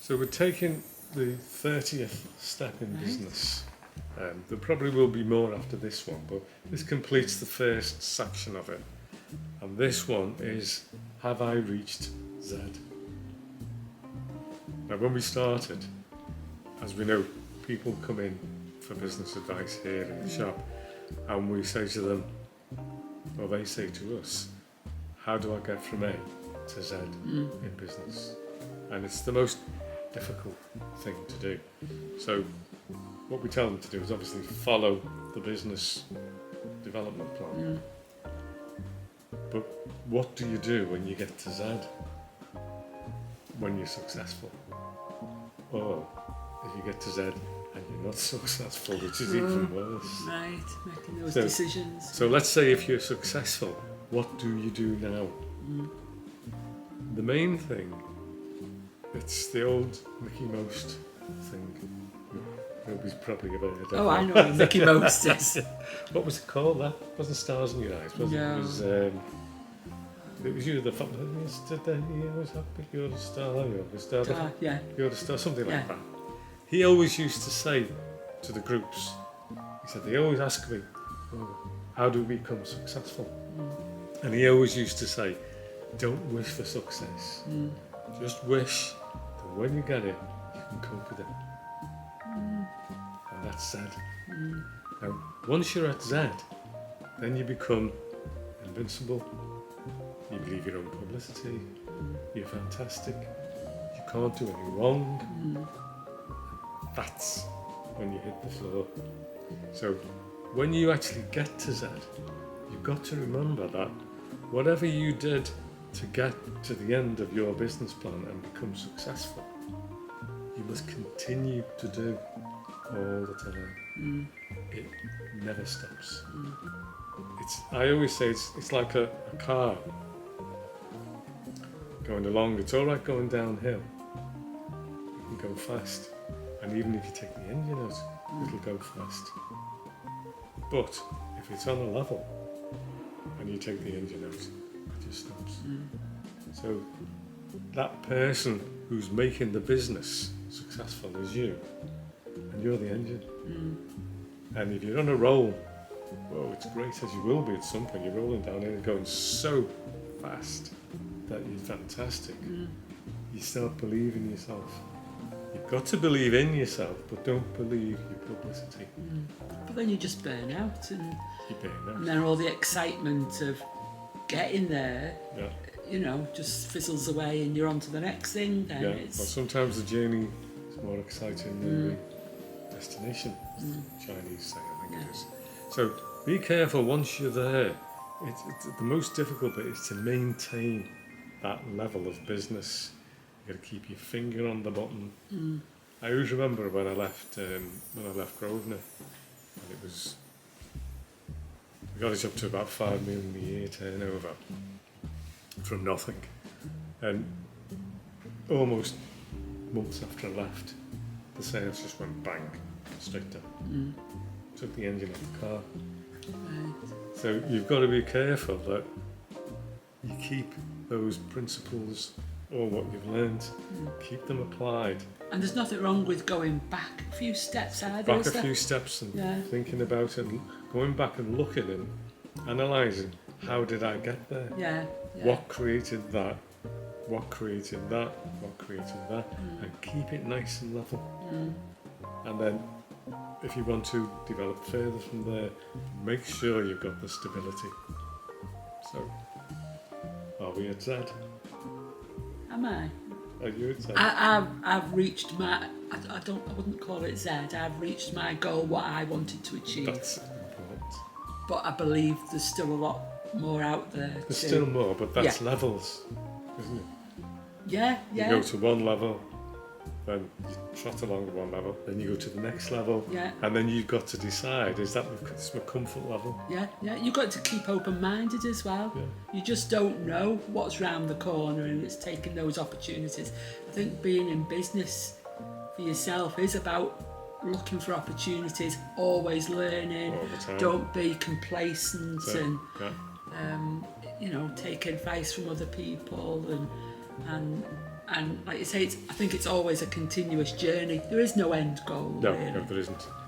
So we're taking the 30th step in business. There probably will be more after this one, but this completes the first section of it. And this one is, have I reached Z? Now when we started, as we know, people come in for business advice here in the shop, and we say to them, or they say to us, how do I get from A to Z in business? And it's the most difficult thing to do. So what we tell them to do is obviously follow the business development plan. But what do you do when you get to Z? When you're successful? Or if you get to Z and you're not successful, which is even worse. Right, making those decisions. So let's say if you're successful, what do you do now? The main thing, it's the old Mickey Most thing. Nobody's probably ever heard of it. Oh, I know what Mickey Most is. What was it called? That wasn't Stars in Your Eyes, was it? It was you, the yesterday, you always happy, you're the star, you're the star. Yeah. You're the star, something like that. He always used to say to the groups, he said, they always ask me, how do we become successful? And he always used to say, don't wish for success. Just wish that when you get it, you can cope with it. And that's Z. Now, once you're at Z, then you become invincible. You believe your own publicity. You're fantastic. You can't do any wrong. That's when you hit the floor. So when you actually get to Z, you've got to remember that whatever you did to get to the end of your business plan and become successful, you must continue to do all the time. It never stops. I always say it's like a car going along. It's all right going downhill. You can go fast. And even if you take the engine out, it'll go fast. But if it's on a level and you take the engine out, it just stops. So that person who's making the business successful is you, and you're the engine. And if you're on a roll, well, it's great, as you will be at some point. You're rolling down here and going so fast that you're fantastic. You start believing yourself. You've got to believe in yourself, but don't believe your publicity. But then you just burn out, and You burn out. and then all the excitement of getting there, Yeah. you know, just fizzles away, and you're on to the next thing. Then Yeah. it's Well, sometimes the journey is more exciting than the destination. Chinese say, I think it is. So be careful once you're there. It's the most difficult bit is to maintain that level of business. You got to keep your finger on the button. I always remember when I left Grosvenor, and it was, we got it up to about 5 million a year turnover from nothing, and almost months after I left, the sales just went bang, straight down. Took the engine off the car. right. So you've got to be careful that you keep those principles or what you've learned, keep them applied. And there's nothing wrong with going back a few steps either, Back is a there? few steps and Yeah. thinking about it, and going back and looking and analysing, how did I get there? Yeah. What created that? What created that? What created that? And keep it nice and level. And then if you want to develop further from there, make sure you've got the stability. So, are we at Z? Am I? Are you at Z? I've reached my. I wouldn't call it Z. I've reached my goal, what I wanted to achieve. That's important. But I believe there's still a lot more out there. There's still more, but that's Yeah. levels, isn't it? Yeah. You go to one level, then you trot along at one level, then you go to the next level, Yeah. and then you've got to decide, is that my comfort level? Yeah. You've got to keep open-minded as well. Yeah. You just don't know what's round the corner, and it's taking those opportunities. I think being in business for yourself is about looking for opportunities, always learning. All the time. Don't be complacent, So, and yeah. you know, take advice from other people, and And like you say, I think it's always a continuous journey. There is no end goal. No, really. no, there isn't.